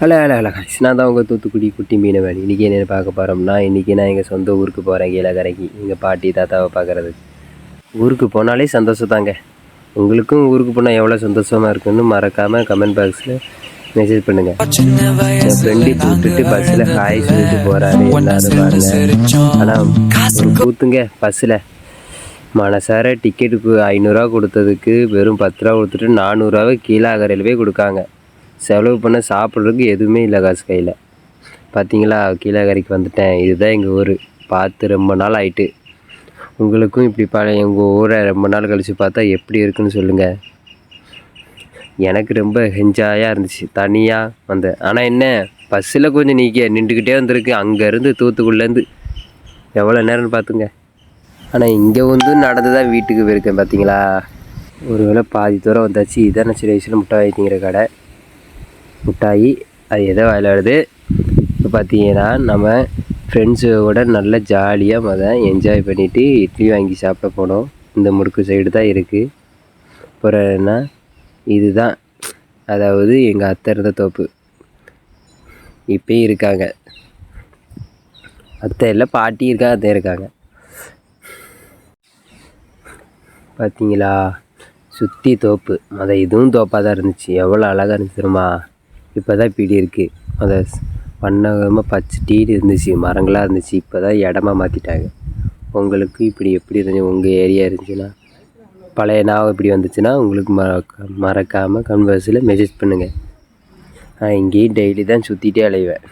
Hello hello hello guys. நான் தான் உங்கள் தூத்துக்குடி குட்டி மீனவன். இன்றைக்கி என்ன பார்க்க போகிறோம்னா, இன்றைக்கி நான் எங்கள் சொந்த ஊருக்கு போகிறேன், கீழக்கரைக்கு. எங்கள் பாட்டி தாத்தாவை பார்க்குறதுக்கு. ஊருக்கு போனாலே சந்தோஷம் தாங்க. உங்களுக்கும் ஊருக்கு போனால் எவ்வளோ சந்தோஷமாக இருக்குன்னு மறக்காமல் கமெண்ட் பாக்ஸில் மெசேஜ் பண்ணுங்கள். என் ஃப்ரெண்டு இப்போ விட்டுட்டு பஸ்ஸில் ஹாய் சொல்லிட்டு போகிறாரு, எல்லாரும் பாருங்கள். ஆனால் ஒரு கூத்துங்க பஸ்ஸில் மனசார டிக்கெட்டுக்கு 500ரூவா கொடுத்ததுக்கு வெறும் 10 ரூபா கொடுத்துட்டு 400ரூவாவை கீழக்கரையில் போய் கொடுக்காங்க. செலவு பண்ண சாப்பிட்றதுக்கு எதுவுமே இல்லை காசு கையில். பார்த்தீங்களா, கீழக்கரைக்கு வந்துட்டேன். இதுதான் எங்கள் ஊர். பார்த்து ரொம்ப நாள் ஆயிட்டு. உங்களுக்கும் இப்படி எங்கள் ஊரை ரொம்ப நாள் கழித்து பார்த்தா எப்படி இருக்குன்னு சொல்லுங்கள். எனக்கு ரொம்ப என்ஜாயாக இருந்துச்சு தனியாக வந்தேன். ஆனால் என்ன, பஸ்ஸில் கொஞ்சம் நின்றுக்கிட்டே வந்திருக்கு. அங்கேருந்து தூத்துக்குடிலேருந்து எவ்வளோ நேரம்னு பார்த்துங்க. ஆனால் இங்கே வந்து நடந்து தான் வீட்டுக்கு போயிருக்கேன். பார்த்தீங்களா, ஒரு வேளை பாதி தூரம் வந்தாச்சு. இதான் சில வயசில் முட்டை வாங்கிக்கிற கடை. முட்டாயி அது எதோ விளையாடுது. இப்போ பார்த்தீங்கன்னா நம்ம ஃப்ரெண்ட்ஸோட நல்லா ஜாலியாக என்ஜாய் பண்ணிவிட்டு இட்லி வாங்கி சாப்பிட போனோம். இந்த முறுக்கு சைடு தான் இருக்குது. அப்புறம் என்ன, இதுதான் அதாவது எங்கள் அத்தை இருந்த தோப்பு. இப்போயும் இருக்காங்க. அத்தை இல்லை, பாட்டி இருக்காங்க, அத்தை இருக்காங்க. பார்த்தீங்களா, சுற்றி தோப்பு. இதுவும் தோப்பாக தான் இருந்துச்சு. எவ்வளோ அழகாக இருந்துச்சு தெரியுமா. இப்போ தான் இப்படி இருக்குது. அதை வண்ணமாக பச்சை டீடு இருந்துச்சு, மரங்களாக இருந்துச்சு. இப்போ தான் இடமா மாற்றிட்டாங்க. உங்களுக்கு இப்படி எப்படி இருந்துச்சு, உங்கள் ஏரியா இருந்துச்சுன்னா, பழைய நாவம் இப்படி வந்துச்சுன்னா உங்களுக்கு மறக்காமல் கன்வர்ஸில் மெசேஜ் பண்ணுங்கள். நான் இங்கேயும் டெய்லி தான் சுற்றிட்டே அலைவேன்.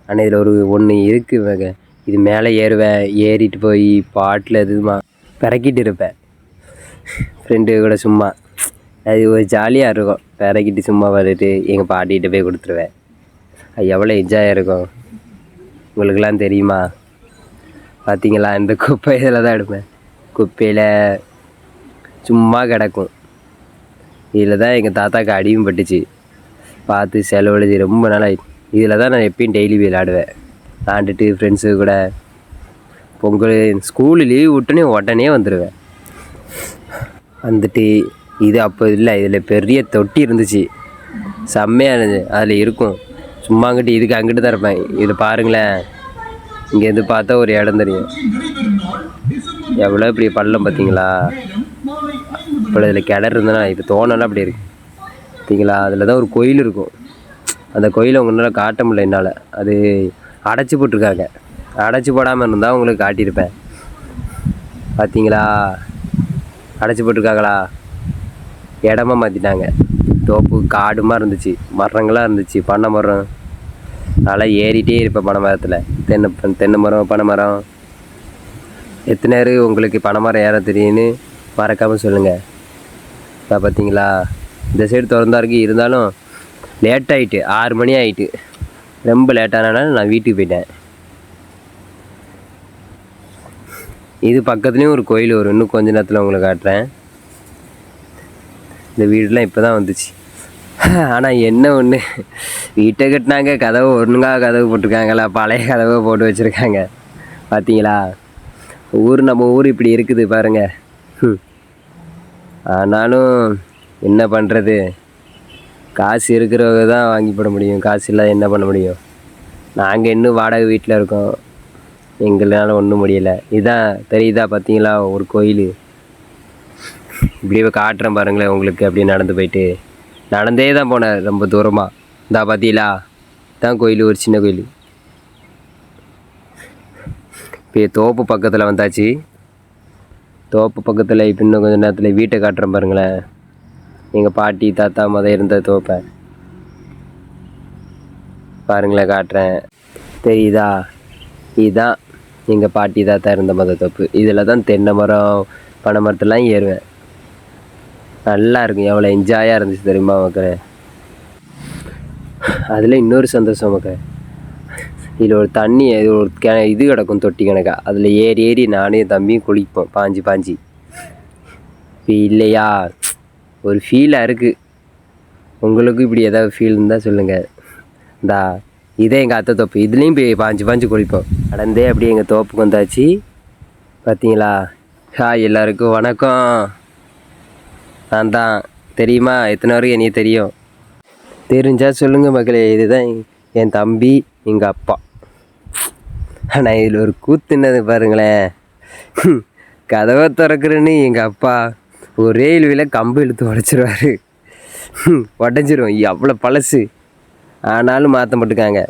ஆனால் இதில் ஒன்று இருக்குங்க. இது மேலே ஏறுவேன், ஏறிட்டு போய் பாட்டில் எதுமா பிறக்கிட்டு இருப்பேன் ஃப்ரெண்டு கூட. சும்மா அது ஒரு ஜாலியாக இருக்கும். பிறக்கிட்டு சும்மா வந்துட்டு எங்கள் பாட்டிகிட்ட போய் கொடுத்துருவேன். அது எவ்வளோ என்ஜாயாக இருக்கும் உங்களுக்கெல்லாம் தெரியுமா. பார்த்தீங்களா, இந்த குப்பை இதில் தான் எடுப்பேன். குப்பையில் சும்மா கிடக்கும். இதில் தான் எங்கள் தாத்தாக்கு அடியும் பட்டுச்சு. பார்த்து செலவழிச்சு ரொம்ப நாளாக இதில் தான் நான் எப்பயும் டெய்லி விளையாடுவேன். விளாண்டுட்டு ஃப்ரெண்ட்ஸு கூட பொங்கல் ஸ்கூலு லீவ் விட்டுனே உடனே வந்துடுவேன். வந்துட்டு இது அப்போ இல்லை, இதில் பெரிய தொட்டி இருந்துச்சு, செம்மையாக இருந்துச்சு. அதில் இருக்கும் சும்மா அங்கிட்டு இதுக்கு அங்கிட்டு தான் இருப்பேன். இதை பாருங்களேன், இங்கேருந்து பார்த்தா ஒரு இடம் தெரியும். எவ்வளோ இப்படி பள்ளம் பார்த்தீங்களா. இப்போ இதில் கிணறு இருந்தனா இது தோணலாம் அப்படி இருக்குது. பார்த்தீங்களா, அதில் தான் ஒரு கோயில் இருக்கும். அந்த கோயிலை உங்களால் காட்ட முடியல என்னால். அது அடைச்சி போட்டிருக்காங்க. அடைச்சி போடாமல் இருந்தால் உங்களுக்கு காட்டியிருப்பேன். பார்த்தீங்களா, அடைச்சி போட்டிருக்காங்களா. இடமா மாற்றிட்டாங்க. தோப்பு காடுமாக இருந்துச்சு, மரங்களாக இருந்துச்சு, பனை மரம். அதெல்லாம் ஏறிட்டே இருப்பேன் பனை மரத்தில். தென்னை மரம், பனை மரம். எத்தனை நேரு உங்களுக்கு பனை மரம் ஏற தெரியும்னு மறக்காமல் சொல்லுங்கள். இப்போ பார்த்தீங்களா, இந்த சைடு திறந்தா இருக்கு. இருந்தாலும் லேட் ஆகிட்டு, 6 மணி ஆகிட்டு. ரொம்ப லேட்டானால நான் வீட்டுக்கு போயிட்டேன். இது பக்கத்துலேயும் ஒரு கோயில் வரும். இன்னும் கொஞ்ச நேரத்தில் உங்களுக்கு காட்டுறேன். இந்த வீடெலாம் இப்போ தான் வந்துச்சு. ஆனால் என்ன ஒன்று, வீட்டை கட்டினாங்க, கதவு ஒன்றுங்காக கதவு போட்டிருக்காங்களா, பழைய கதவை போட்டு வச்சுருக்காங்க. பார்த்தீங்களா, நம்ம ஊர் இப்படி இருக்குது பாருங்கள். ஆனாலும் என்ன பண்ணுறது, காசு இருக்கிறவங்க தான் வாங்கி போட முடியும். காசு இல்லாத என்ன பண்ண முடியும். நாங்கள் இன்னும் வாடகை வீட்டில் இருக்கோம். எங்களால் ஒன்றும் முடியலை. இதான் தெரியுதா, பார்த்தீங்களா, ஒரு கோயில். இப்படியே காட்டுறேன் பாருங்களேன் உங்களுக்கு. அப்படியே நடந்து போயிட்டு நடந்தே தான் போனேன் ரொம்ப தூரமாக. இந்தா பார்த்தீங்களா, தான் கோயில், ஒரு சின்ன கோயில். இப்போ தோப்பு பக்கத்தில் வந்தாச்சு. தோப்பு பக்கத்தில் இப்போ இன்னும் கொஞ்சம் நேரத்தில் வீட்டை காட்டுறேன் பாருங்களேன். எங்கள் பாட்டி தாத்தா இருந்த தோப்பை பாருங்களேன், காட்டுறேன். தெரியுதா, இதுதான் எங்கள் பாட்டி தாத்தா இருந்த தோப்பு. இதில் தான் தென்னை மரம், பனை மரத்தெல்லாம் ஏறுவேன். நல்லா இருக்கும். எவ்வளோ என்ஜாயாக இருந்துச்சு தெரியுமா மக்களே. அதில் இன்னொரு சந்தோஷம் மக்களே, இதில் ஒரு தண்ணி ஒரு இது கிடக்கும், தொட்டி கணக்கா. அதில் ஏறி நானே தம்பியும் குளிப்போம், பாஞ்சி. இப்போ இல்லையா, ஒரு ஃபீலாக இருக்குது. உங்களுக்கும் இப்படி ஏதாவது ஃபீல் இருந்தால் சொல்லுங்கள். இதே எங்கள் அத்தை தோப்பு. இதுலேயும் போய் பாஞ்சு குளிப்போம். நடந்தே அப்படியே எங்கள் தோப்புக்கு வந்தாச்சு. பார்த்தீங்களா. எல்லாருக்கும் வணக்கம். நான் தான் தெரியுமா, எத்தனை வரைக்கும் என்னையே தெரிஞ்சால் சொல்லுங்கள் மக்களே, இதுதான் என் தம்பி எங்கள் அப்பா. ஆனால் இதில் ஒரு கூத்துனது பாருங்களேன். கதவை திறக்கிறேன்னு எங்கள் அப்பா ஒரே இழுவையில் கம்பு இழுத்து உடச்சிருவார். உடஞ்சிரும், அவ்வளோ பழசு. ஆனாலும் மாற்ற மாட்டுக்காங்க.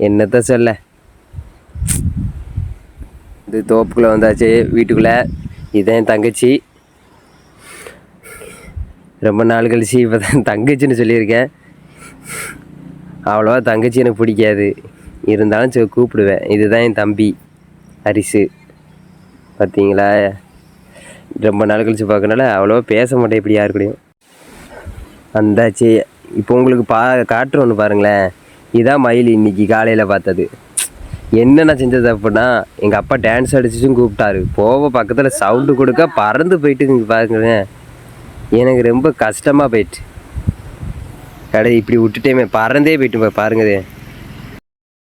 என்னத்த சொல்ல. இது தோப்புக்குள்ளே வந்தாச்சு, வீட்டுக்குள்ளே. இதுதான் என் தங்கச்சி. ரொம்ப நாள் கழிச்சு இப்போ தான் தங்கச்சின்னு சொல்லியிருக்கேன். அவ்வளோவா தங்கச்சி எனக்கு பிடிக்காது, இருந்தாலும் சரி கூப்பிடுவேன். இதுதான் என் தம்பி ஹரிசு. பார்த்தீங்களா, ரொம்ப நாள் கழிச்சு பார்க்கறனால அவ்வளோவா பேச மாட்டேன் இப்படி யாரு கூடயும். வந்தாச்சு. இப்போ உங்களுக்கு காட்டுறோன்னு பாருங்களேன். இதான் மயில் இன்னைக்கு காலையில் பார்த்தது. என்னென்ன செஞ்சது அப்படின்னா, எங்கள் அப்பா டான்ஸ் அடிச்சும் கூப்பிட்டாரு. போக பக்கத்தில் சவுண்டு கொடுக்க பறந்து போயிட்டு பாருங்களேன். எனக்கு ரொம்ப கஷ்டமாக போயிட்டு இப்படி விட்டுட்டேமே, பறந்தே போயிட்டு பாருங்க.